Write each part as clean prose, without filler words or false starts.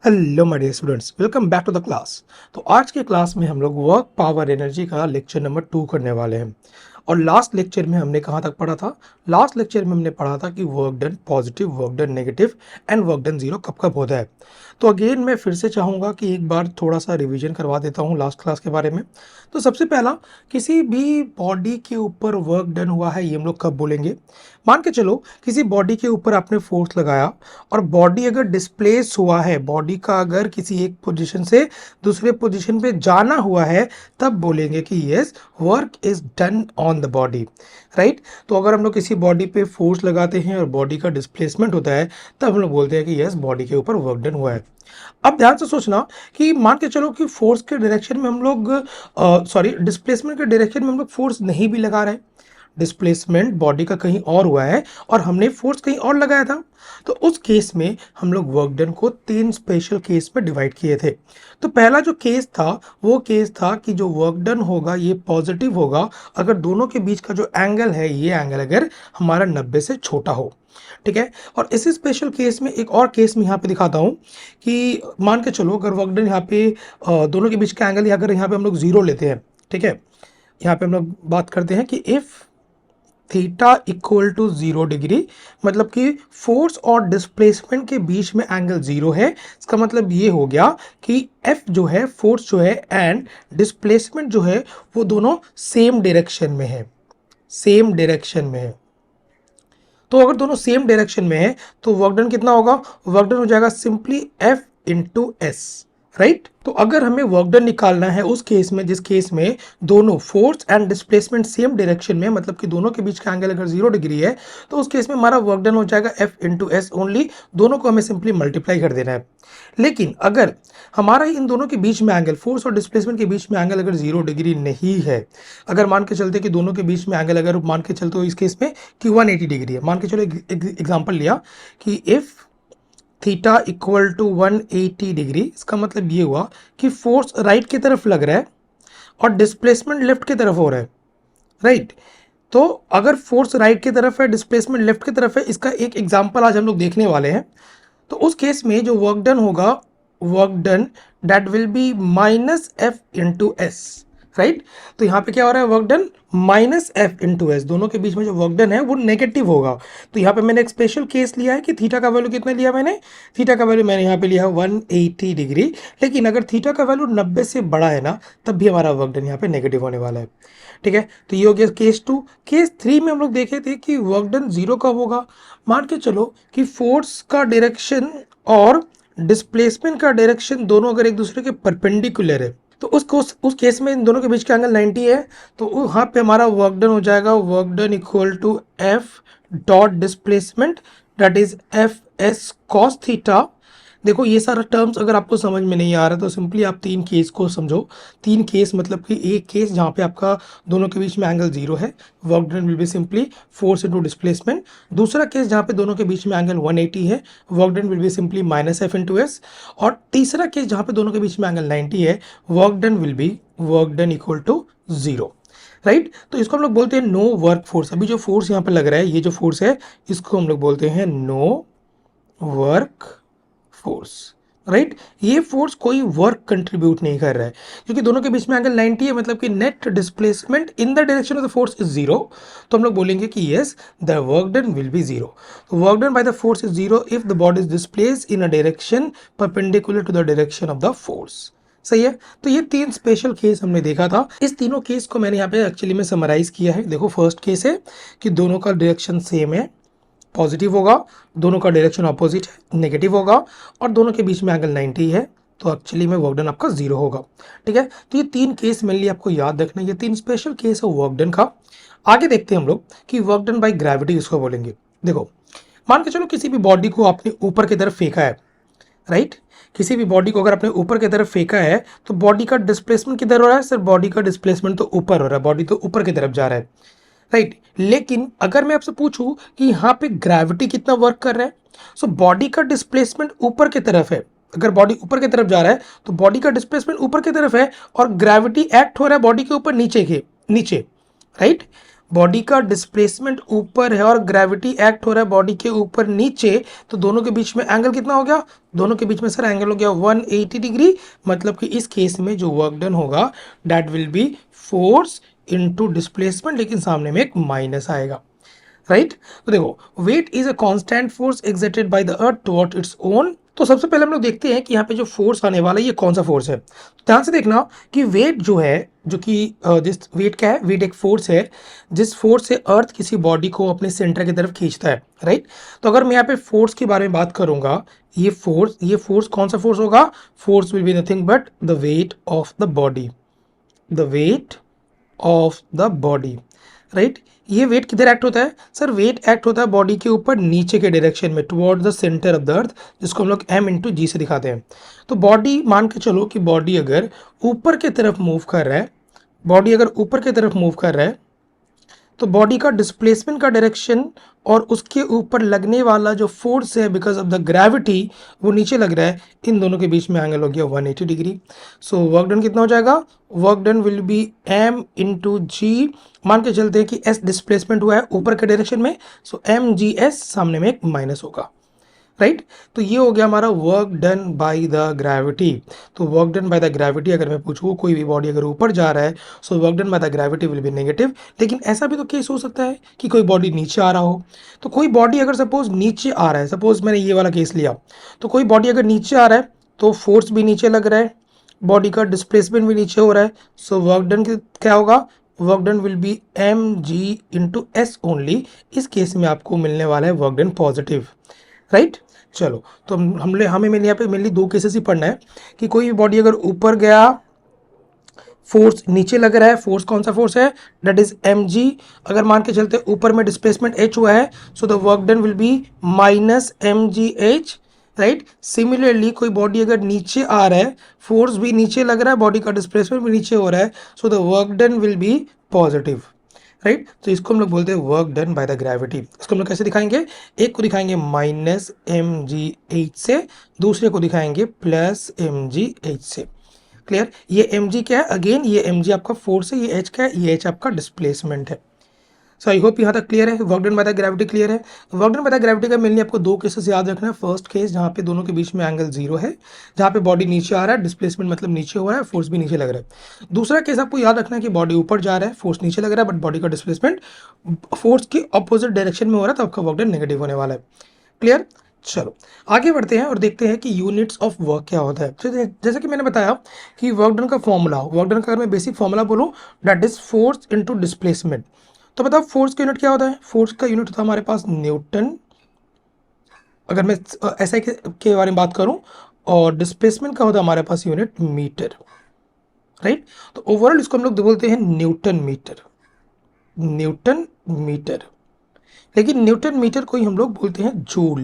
Hello my dear students, welcome back to the class. तो आज के क्लास में हम लोग वर्क पावर एनर्जी का लेक्चर नंबर 2 करने वाले हैं। और लास्ट लेक्चर में हमने कहाँ तक पढ़ा था? लास्ट लेक्चर में हमने पढ़ा था कि work done positive, work done negative and work done zero कब कब होता है। तो अगेन मैं फिर से चाहूँगा कि एक बार थोड़ा सा रिवीजन करवा देता हूँ लास्ट क्लास के बारे में। तो सबसे पहला, किसी भी बॉडी के ऊपर वर्क डन हुआ है ये हम लोग कब बोलेंगे? मान के चलो किसी बॉडी के ऊपर आपने फोर्स लगाया और बॉडी अगर डिस्प्लेस हुआ है, बॉडी का अगर किसी एक पोजीशन से दूसरे पोजीशन पे जाना हुआ है, तब बोलेंगे कि yes work is done on the body, right. तो अगर हम लोग किसी बॉडी पे फोर्स लगाते हैं और बॉडी का डिस्प्लेसमेंट होता है, तब हम लोग बोलते हैं कि यस बॉडी के ऊपर वर्क डन हुआ है। अब ध्यान से सोचना कि मान के चलो कि फोर्स के डायरेक्शन में हम लोग डिस्प्लेसमेंट के डायरेक्शन में हम लोग फोर्स नहीं भी लगा रहे, डिस्प्लेसमेंट बॉडी का कहीं और हुआ है और हमने फोर्स कहीं और लगाया था, तो उस केस में हम लोग वर्क डन को 3 स्पेशल केस में डिवाइड किए थे। तो पहला जो केस था वो केस था कि जो वर्क डन होगा ये पॉजिटिव होगा अगर दोनों के बीच का जो एंगल है, ये एंगल अगर हमारा 90 से छोटा हो, ठीक है। और इसी स्पेशल केस में एक और केस में यहाँ पे दिखाता हूँ कि मान के चलो अगर वर्क डन यहाँ पे दोनों के बीच का एंगल अगर यहाँ पे हम लोग 0 लेते हैं, ठीक है। यहाँ पे हम लोग बात करते हैं कि if theta equal to 0 degree, मतलब कि फोर्स और डिस्प्लेसमेंट के बीच में एंगल 0 है। इसका मतलब ये हो गया कि F जो है, फोर्स जो है एंड डिस्प्लेसमेंट जो है, वो दोनों सेम डायरेक्शन में है, सेम डायरेक्शन में है। तो अगर दोनों सेम डायरेक्शन में है तो वर्क डन कितना होगा? वर्क डन हो जाएगा simply F into S, right. तो अगर हमें वर्क डन निकालना है उस केस में जिस केस में दोनों force and displacement same direction में, मतलब कि दोनों के बीच का एंगल अगर 0 डिग्री है, तो उस केस में हमारा वर्क डन हो जाएगा F इंटू एस ओनली। दोनों को हमें सिंपली मल्टीप्लाई कर देना है। लेकिन अगर हमारा इन दोनों के बीच में एंगल, फोर्स और डिस्प्लेसमेंट के बीच में एंगल अगर 0 डिग्री नहीं है, अगर मान के चलते कि दोनों के बीच में एंगल अगर मान के चलते हो इस केस में कि 180 डिग्री है, मान के चलो एग्जांपल लिया कि if theta equal to 180 degree, इसका मतलब ये हुआ कि फोर्स राइट की तरफ लग रहा है और डिस्प्लेसमेंट लेफ्ट की तरफ हो रहा है, राइट। तो अगर फोर्स राइट की तरफ है, डिस्प्लेसमेंट लेफ्ट की तरफ है, इसका एक एग्जांपल आज हम लोग देखने वाले हैं। तो उस केस में जो वर्क डन होगा, work done that will be minus F into S, right. तो यहाँ पे क्या हो रहा है? Work done minus F into S, दोनों के बीच में जो वर्क डन है वो नेगेटिव होगा। तो यहाँ पे मैंने एक स्पेशल केस लिया है कि थीटा का वैल्यू कितना लिया मैंने? थीटा का वैल्यू मैंने यहाँ पे लिया है 180 डिग्री। लेकिन अगर थीटा का वैल्यू 90 से बड़ा है ना, तब भी हमारा वर्क डन यहाँ पे नेगेटिव होने वाला है, ठीक है। तो ये हो गया केस 2। केस 3 में हम लोग देखे थे कि वर्क डन 0 कब होगा? मान के चलो कि फोर्स का डायरेक्शन और डिस्प्लेसमेंट का डायरेक्शन दोनों अगर एक दूसरे के परपेंडिकुलर है, तो उस केस में इन दोनों के बीच का एंगल 90 है। तो वहाँ पे हमारा वर्क डन हो जाएगा work done equal to F dot displacement that is F S cos theta. देखो ये सारा टर्म्स अगर आपको समझ में नहीं आ रहा तो सिंपली आप 3 केस को समझो। 3 केस मतलब कि एक केस जहाँ पे आपका दोनों के बीच में एंगल 0 है, work done will be simply force into displacement. दूसरा केस जहाँ पे दोनों के बीच में एंगल 180 है, work done will be simply minus F into S. और तीसरा केस जहाँ पे दोनों के बीच में एंगल 90 है, work done will be work done equal to 0, right. तो इसको हम लोग बोलते हैं नो वर्क फोर्स। अभी जो फोर्स यहाँ पे लग रहा है, ये जो फोर्स है, इसको हम लोग बोलते हैं नो वर्क फोर्स, राइट। ये फोर्स कोई वर्क कंट्रीब्यूट नहीं कर रहा है क्योंकि दोनों के बीच में एंगल 90 है, मतलब कि net displacement in the direction of the force is 0। तो हम लोग बोलेंगे कि yes the work done will be 0। तो work done by the force is 0 if the body is displaced in a direction perpendicular to the direction of the force. सही है। तो ये 3 स्पेशल केस हमने देखा था। इस तीनों केस को मैंने यहाँ पे एक्चुअली में समराइज किया है। देखो फर्स्ट केस है कि दोनों का डायरेक्शन सेम है, पॉजिटिव होगा। दोनों का डायरेक्शन ऑपोजिट है, नेगेटिव होगा। और दोनों के बीच में एंगल 90 है, तो एक्चुअली में वर्क डन आपका 0 होगा, ठीक है। तो ये 3 केस मेनली आपको याद रखना है, ये 3 स्पेशल केस है वर्क डन का। आगे देखते हैं हम लोग कि वर्क डन बाय ग्रेविटी इसको बोलेंगे। देखो मान के चलो किसी भी बॉडी को आपने ऊपर की तरफ फेंका है, राइट। किसी भी बॉडी को अगर आपने ऊपर की तरफ फेंका है तो बॉडी का डिस्प्लेसमेंट किधर हो रहा है? सर बॉडी का डिस्प्लेसमेंट तो ऊपर हो रहा है, बॉडी तो ऊपर की तरफ जा रहा है, राइट। लेकिन अगर मैं आपसे पूछूं कि यहाँ पे ग्रेविटी कितना वर्क कर रहा है, सो बॉडी का डिस्प्लेसमेंट ऊपर की तरफ है। अगर बॉडी ऊपर की तरफ जा रहा है तो बॉडी का डिस्प्लेसमेंट ऊपर की तरफ है और ग्रेविटी एक्ट हो रहा है बॉडी के ऊपर नीचे, राइट। बॉडी का डिस्प्लेसमेंट ऊपर है और ग्रेविटी एक्ट हो रहा है बॉडी के ऊपर नीचे, तो दोनों के बीच में एंगल कितना हो गया, दोनों के बीच में सर एंगल हो गया 180 डिग्री। मतलब कि इस केस में जो वर्क डन होगा that will be force into displacement, लेकिन सामने में एक माइनस आएगा, राइट। तो देखो weight is a constant force exerted by the earth toward its own. तो सबसे पहले हम लोग देखते हैं कि यहाँ पे जो फोर्स आने वाला है ये कौन सा फोर्स है। तो ध्यान से देखना कि वेट जो है, जो कि जिस वेट क्या है, वेट एक फोर्स है जिस फोर्स से अर्थ किसी बॉडी को अपने सेंटर की तरफ खींचता है, राइट। तो अगर मैं यहाँ पे फोर्स के बारे में बात करूंगा, ये फोर्स कौन सा फोर्स होगा, force will be nothing but the weight of the body, the weight of the body, right. ये वेट किधर एक्ट होता है सर, वेट एक्ट होता है बॉडी के ऊपर नीचे के डायरेक्शन में toward the centre of the earth, जिसको हम लोग m इंटू जी से दिखाते हैं। तो बॉडी मान के चलो कि बॉडी अगर ऊपर की तरफ मूव कर रहा है, बॉडी अगर ऊपर की तरफ मूव कर रहा है, तो बॉडी का डिस्प्लेसमेंट का डायरेक्शन और उसके ऊपर लगने वाला जो फोर्स है बिकॉज ऑफ द ग्रेविटी वो नीचे लग रहा है, इन दोनों के बीच में एंगल हो गया 180 डिग्री। सो वर्क डन कितना हो जाएगा, work done will be m into g. मान के चलते हैं कि s डिस्प्लेसमेंट हुआ है ऊपर के डायरेक्शन में, सो एम जी एस सामने में एक माइनस होगा, राइट। तो ये हो गया हमारा work done by the gravity. तो work done by the gravity अगर मैं पूछूँ कोई भी बॉडी अगर ऊपर जा रहा है, so work done by the gravity will be negative. लेकिन ऐसा भी तो केस हो सकता है कि कोई बॉडी नीचे आ रहा हो। तो कोई बॉडी अगर सपोज नीचे आ रहा है, सपोज मैंने ये वाला केस लिया, तो कोई बॉडी अगर नीचे आ रहा है तो फोर्स भी नीचे लग रहा है, बॉडी का डिस्प्लेसमेंट भी नीचे हो रहा है। सो वर्क डन क्या होगा, work done will be M G into S only. इस केस में आपको मिलने वाला है वर्क डन पॉजिटिव, राइट। चलो तो हमें मेरे यहाँ पे मेनली दो केसेस ही पढ़ना है कि कोई भी बॉडी अगर ऊपर गया, फोर्स नीचे लग रहा है, फोर्स कौन सा फोर्स है, दैट इज एम जी। अगर मान के चलते ऊपर में डिस्प्लेसमेंट एच हुआ है, so the work done will be minus M G H, right. Similarly कोई बॉडी अगर नीचे आ रहा है, फोर्स भी नीचे लग रहा है, बॉडी का डिस्प्लेसमेंट भी नीचे हो रहा है, so the work done will B positive, right. तो इसको हम लोग बोलते हैं work done by the gravity. इसको हम लोग कैसे दिखाएंगे, एक को दिखाएंगे माइनस एम जी एच से, दूसरे को दिखाएंगे प्लस एम जी एच से। क्लियर, ये एम जी क्या है, अगेन ये एम जी आपका फोर्स है, ये एच क्या है, ये एच आपका डिस्प्लेसमेंट है। सो आई होप यहाँ तक क्लियर है, work done by the gravity clear है। Work done by the gravity का मेनली आपको दो केसेस याद रखना है। फर्स्ट केस जहाँ पे दोनों के बीच में एंगल जीरो है, जहाँ पे बॉडी नीचे आ रहा है, डिस्प्लेसमेंट मतलब नीचे हो रहा है, फोर्स भी नीचे लग रहा है। दूसरा केस आपको याद रखना है कि बॉडी ऊपर जा रहा है, फोर्स नीचे लग रहा है, बट बॉडी का डिस्प्लेसमेंट फोर्स के अपोजिट डायरेक्शन में हो रहा है, तो आपका वर्क डन नेगेटिव होने वाला है। क्लियर, चलो आगे बढ़ते हैं और देखते हैं कि यूनिट्स ऑफ वर्क क्या होता है। तो जैसे कि मैंने बताया कि वर्क डन का फॉर्मूला, वर्क डन का अगर मैं बेसिक फॉर्मूला बोलूँ that is force into displacement. तो बताओ फोर्स का यूनिट क्या होता है, फोर्स का यूनिट होता है हमारे पास न्यूटन, अगर मैं ऐसा के बारे में बात करूं, और डिस्प्लेसमेंट का होता है हमारे पास यूनिट मीटर, राइट। तो ओवरऑल इसको हम लोग बोलते हैं न्यूटन मीटर, न्यूटन मीटर। लेकिन न्यूटन मीटर को ही हम लोग बोलते हैं जूल,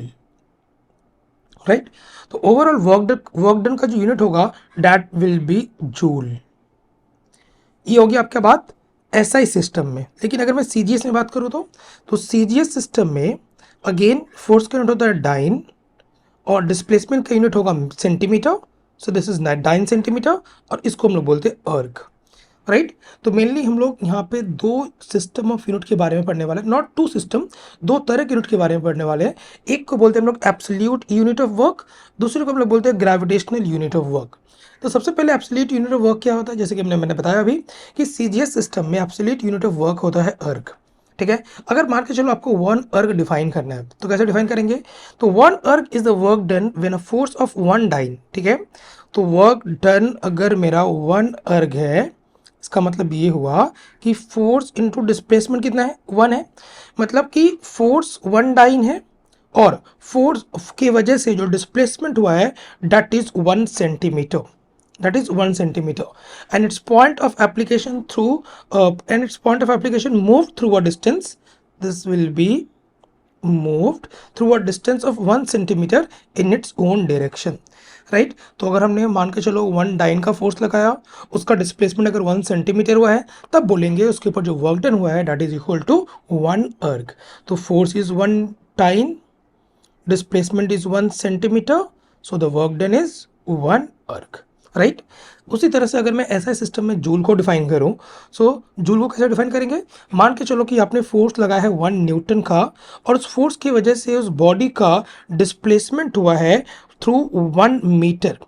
राइट। तो ओवरऑल वर्क डन का जो यूनिट होगा दैट विल बी जूल। ये होगी आपके बात एसआई सिस्टम में। लेकिन अगर मैं सीजीएस में बात करूँ तो सीजीएस सिस्टम में अगेन फोर्स का यूनिट होता है डाइन और डिस्प्लेसमेंट का यूनिट होगा centimetre. So this is dyne centimetre और इसको हम लोग बोलते हैं अर्ग, राइट। तो मेनली हम लोग यहाँ पे दो सिस्टम ऑफ यूनिट के बारे में पढ़ने वाले हैं, नॉट टू सिस्टम, दो तरह के यूनिट के बारे में पढ़ने वाले हैं। एक को बोलते हैं हम लोग एब्सोल्यूट यूनिट ऑफ वर्क, दूसरे को हम लोग बोलते हैं ग्रेविटेशनल यूनिट ऑफ वर्क। तो सबसे पहले एब्सोल्यूट यूनिट ऑफ वर्क क्या होता है, जैसे कि मैंने बताया अभी कि सीजीएस सिस्टम में एब्सोल्यूट यूनिट ऑफ वर्क होता है अर्ग, ठीक है। अगर मान के चलो आपको वन अर्ग डिफाइन करना है तो कैसे डिफाइन करेंगे, तो वन अर्ग is the work done when a force of one dyne, ठीक है। तो वर्क डन अगर मेरा वन अर्ग है, इसका मतलब ये हुआ कि फोर्स इनटू डिस्प्लेसमेंट कितना है, वन है। मतलब कि फोर्स वन डाइन है और फोर्स की वजह से जो डिस्प्लेसमेंट हुआ है that is 1 centimetre, that is 1 centimeter, and its point of application moved through a distance, this will be moved through a distance of 1 centimeter in its own direction, right. तो अगर हमने मान के चलो वन डाइन का force लगाया, उसका displacement अगर 1 सेंटीमीटर हुआ है, तब बोलेंगे उसके ऊपर जो वर्क डन हुआ है that is equal to 1 erg. तो force is 1 dyne, displacement is 1 centimetre, so the work done is 1 erg. Right. उसी तरह से अगर मैं ऐसा सिस्टम में जूल को डिफाइन करूं, सो जूल को कैसे डिफाइन करेंगे? मान के चलो कि आपने फोर्स लगाया है 1 न्यूटन का, और उस फोर्स की वजह से उस बॉडी का डिस्प्लेसमेंट हुआ है through 1 metre,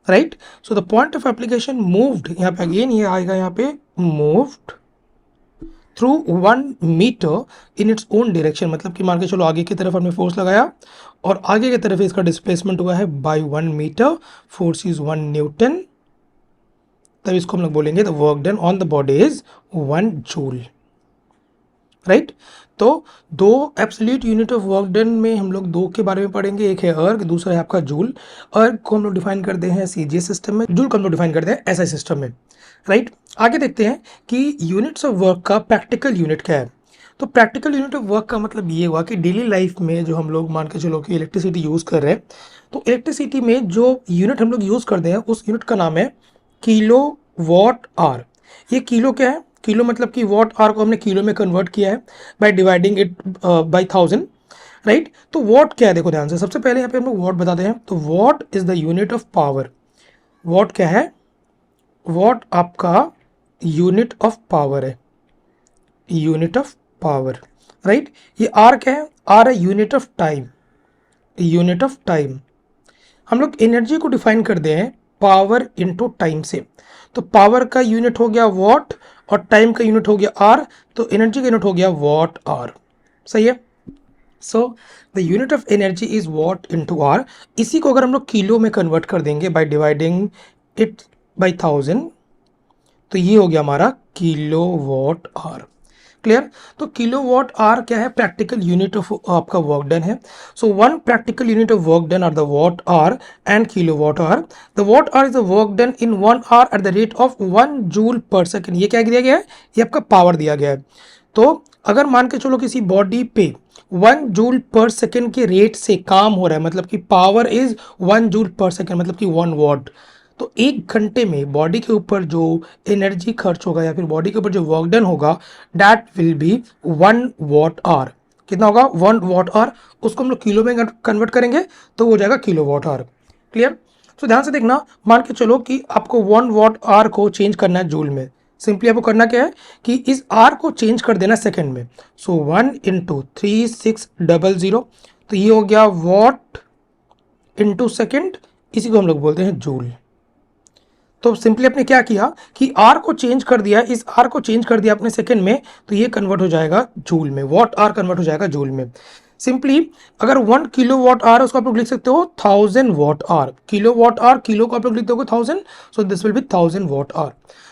right. So the point of application moved, यहाँ पे अगेन ये आएगा, यहाँ पे moved through 1 metre in its own direction, मतलब कि मान के चलो आगे की तरफ हमने फोर्स लगाया और आगे की तरफ इसका डिस्प्लेसमेंट हुआ है by 1 metre, force is 1 newton, तब इसको हम लोग बोलेंगे the work done on the body is 1 joule, right. तो दो absolute unit of work done में हम लोग दो के बारे में पढ़ेंगे, एक है अर्ग, दूसरा है आपका जूल। अर्ग को हम लोग डिफाइन करते हैं सीजीएस सिस्टम में, जूल को हम लोग डिफाइन करते हैं एसआई सिस्टम में, राइट। आगे देखते हैं कि यूनिट्स ऑफ वर्क का प्रैक्टिकल यूनिट क्या है। तो प्रैक्टिकल यूनिट ऑफ वर्क का मतलब ये हुआ कि डेली लाइफ में जो हम लोग मान के चलो कि इलेक्ट्रिसिटी यूज़ कर रहे हैं, तो इलेक्ट्रिसिटी में जो यूनिट हम लोग यूज़ करते हैं उस यूनिट का नाम है किलो वॉट आर। ये किलो क्या है? किलो मतलब कि वॉट आर को हमने किलो में कन्वर्ट किया है by dividing it by 1000, right. तो वॉट क्या है, देखो ध्यान से, सबसे पहले यहाँ पे हम लोग वॉट बताते हैं। तो what is the unit of power. What क्या है? वॉट आपका यूनिट ऑफ पावर है, यूनिट ऑफ पावर, राइट। ये आर क्या है? आर है unit of time, unit of time. हम लोग एनर्जी को डिफाइन करते हैं पावर इनटू टाइम से। तो पावर का यूनिट हो गया वॉट और टाइम का यूनिट हो गया आर, तो एनर्जी का यूनिट हो गया वॉट आर, सही है। So the unit of energy is watt into hour. इसी को अगर हम लोग किलो में कन्वर्ट कर देंगे बाय डिवाइडिंग इट बाय 1000, तो ये हो गया हमारा किलो वॉट आर। क्लियर? तो किलो वॉट आर क्या है? प्रैक्टिकल यूनिट ऑफ आपका वर्क डन है। So one practical unit of work done are the watt hour and kilowatt hour. The watt hour is the work done in 1 hour at the rate of 1 joule per second. ये क्या दिया गया है? ये आपका power दिया गया है। तो अगर मान के चलो किसी बॉडी पे 1 जूल/सेकेंड के रेट से काम हो रहा है, मतलब कि पावर इज 1 जूल/सेकेंड, मतलब कि 1 वॉट, तो 1 घंटे में बॉडी के ऊपर जो एनर्जी खर्च होगा या फिर बॉडी के ऊपर जो वर्क डन होगा, that will be 1 watt hour. कितना होगा? 1 वॉट आवर। उसको हम लोग किलो में कन्वर्ट करेंगे तो हो जाएगा किलो वॉट आवर। क्लियर? तो ध्यान से देखना, मान के चलो कि आपको 1 वॉट आवर को चेंज करना है जूल में। सिंपली आपको करना क्या है कि इस आर को चेंज कर देना सेकेंड में। सो 1 × 3600, तो ये हो गया वॉट इंटू सेकेंड, इसी को हम लोग बोलते हैं जूल। तो सिंपली आपने क्या किया कि आर को चेंज कर दिया, इस आर को चेंज कर दिया अपने सेकंड में, तो ये कन्वर्ट हो जाएगा जूल में, वॉट आर कन्वर्ट हो जाएगा जूल में। सिंपली अगर 1 किलो वॉट आर उसको आप लोग लिख सकते हो 1000 watt hour. Kilowatt hour, kilo को आप लोग लिख दोगे 1000, so this will be 1000 watt hour.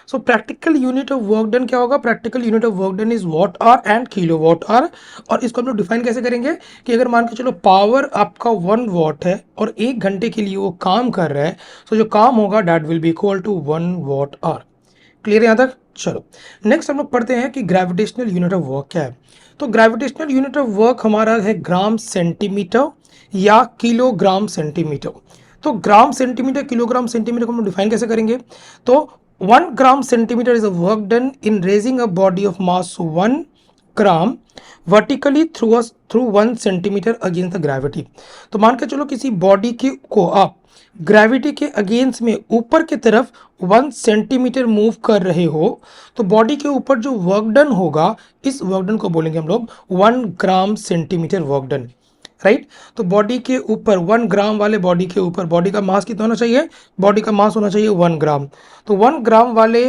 So practical unit of work done क्या होगा? Practical unit of work done is watt hour and kilowatt hour. और इसको हम लोग डिफाइन कैसे करेंगे कि अगर मान के चलो पावर आपका 1 वॉट है और 1 घंटे के लिए वो काम कर रहा है, तो जो काम होगा that will be equal to 1 watt hour. Clear यहाँ तक? चलो नेक्स्ट हम लोग पढ़ते हैं कि ग्रेविटेशनल यूनिट ऑफ वर्क क्या है। तो ग्रेविटेशनल यूनिट ऑफ वर्क हमारा है ग्राम सेंटीमीटर या किलोग्राम सेंटीमीटर। तो ग्राम सेंटीमीटर, किलोग्राम सेंटीमीटर को हम डिफाइन कैसे करेंगे? तो 1 gram centimetre is a work done in raising a body of mass 1 gram vertically through 1 centimetre against the gravity. तो मान के चलो किसी बॉडी को आप ग्रेविटी के अगेंस्ट में ऊपर की तरफ 1 सेंटीमीटर मूव कर रहे हो, तो बॉडी के ऊपर जो वर्क डन होगा, इस वर्क डन को बोलेंगे हम लोग 1 gram centimetre work done, right. तो बॉडी के ऊपर 1 ग्राम वाले बॉडी के ऊपर बॉडी का मास कितना होना चाहिए? बॉडी का मास होना चाहिए 1 ग्राम। तो 1 ग्राम वाले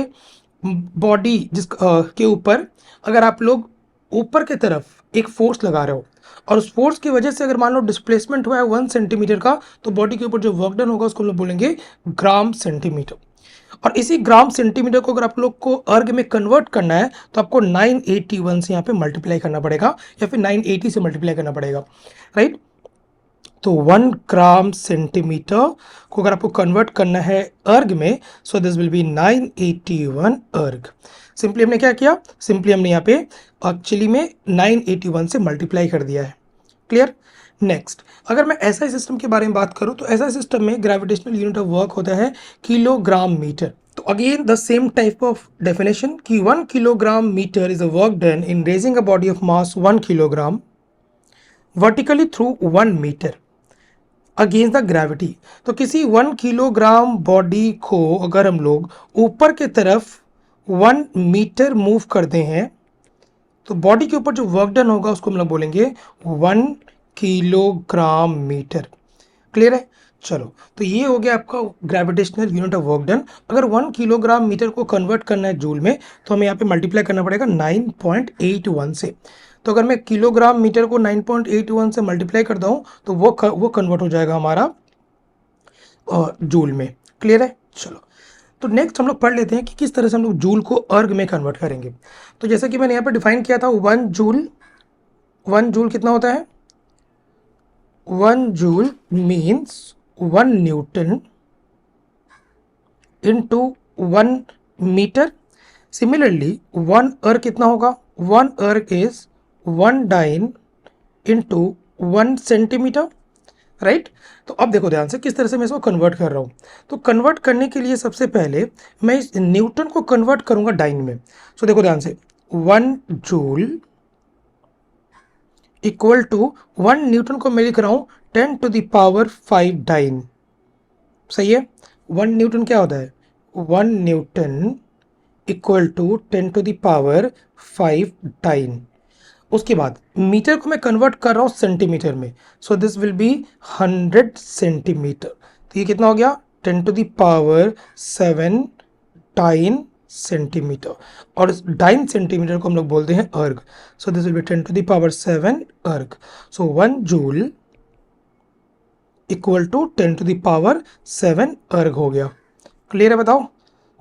बॉडी के ऊपर अगर आप लोग ऊपर की तरफ एक फोर्स लगा रहे हो और उस फोर्स की वजह से अगर मान लो डिस्प्लेसमेंट हुआ है 1 सेंटीमीटर का, तो बॉडी के ऊपर जो वर्क डन होगा उसको हम लोग बोलेंगे ग्राम सेंटीमीटर। और इसी ग्राम सेंटीमीटर को अगर आप लोग को अर्ग में कन्वर्ट करना है तो आपको 981 से यहाँ पे मल्टीप्लाई करना पड़ेगा या फिर 980 से मल्टीप्लाई करना पड़ेगा, राइट। तो 1 ग्राम सेंटीमीटर को अगर आपको कन्वर्ट करना है अर्ग में, सो दिस विल बी 981 अर्ग। सिंपली हमने क्या किया? सिंपली हमने यहाँ पे एक्चुअली में 981 से मल्टीप्लाई कर दिया है। क्लियर? नेक्स्ट अगर मैं एसआई सिस्टम के बारे में बात करूँ तो एसआई सिस्टम में ग्रेविटेशनल यूनिट ऑफ वर्क होता है किलोग्राम मीटर। तो again the same type of definition कि 1 kilogram metre is a work done in raising a body of mass 1 kilogram vertically through 1 metre. Against the gravity. तो किसी 1 kilogram body को अगर हम लोग ऊपर के तरफ 1 मीटर मूव करते हैं तो बॉडी के ऊपर जो वर्क डन होगा उसको हम लोग बोलेंगे 1 किलोग्राम मीटर। क्लियर है? चलो, तो ये हो गया आपका gravitational unit of work done. अगर 1 किलोग्राम मीटर को कन्वर्ट करना है जूल में तो हमें यहाँ पे मल्टीप्लाई करना पड़ेगा 9.81 से। तो अगर मैं किलोग्राम मीटर को 9.81 से मल्टीप्लाई करता हूँ तो वो कन्वर्ट हो जाएगा हमारा जूल में। क्लियर है? चलो, तो नेक्स्ट हम लोग पढ़ लेते हैं कि किस तरह से हम लोग जूल को अर्ग में कन्वर्ट करेंगे। तो जैसे कि मैंने यहाँ पे डिफाइन किया था 1 जूल कितना होता है? 1 joule means 1 newton into 1 metre. Similarly 1 erg कितना होगा? 1 erg is 1 dyne into 1 centimetre. Right? तो अब देखो ध्यान से किस तरह से मैं इसको कन्वर्ट कर रहा हूँ। तो कन्वर्ट करने के लिए सबसे पहले मैं इस न्यूटन को कन्वर्ट करूंगा डाइन में। सो देखो ध्यान से 1 जूल इक्वल टू 1 न्यूटन को मैं लिख रहा हूँ 10⁵ डाइन। सही है? 1 न्यूटन क्या होता है? 1 न्यूटन इक्वल टू 10⁵ डाइन। उसके बाद मीटर को मैं कन्वर्ट कर रहा हूँ सेंटीमीटर में। सो दिस विल बी 100 सेंटीमीटर। तो ये कितना हो गया? 10⁻7 डाइन सेंटीमीटर। और इस डाइन सेंटीमीटर को हम लोग बोलते हैं अर्ग। सो दिस विल बी 10⁻7 अर्ग। सो 1 जूल इक्वल टू 10⁻7 अर्ग हो गया। क्लियर है? बताओ।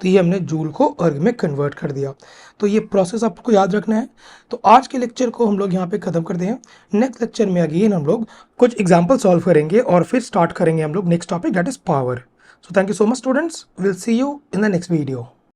तो ये हमने जूल को अर्ग में कन्वर्ट कर दिया। तो ये प्रोसेस आपको याद रखना है। तो आज के लेक्चर को हम लोग यहाँ पे ख़त्म करते हैं। नेक्स्ट लेक्चर में अगेन हम लोग कुछ एग्जाम्पल सॉल्व करेंगे और फिर स्टार्ट करेंगे हम लोग next topic, that is power. So thank you so much students, will see you in the next video.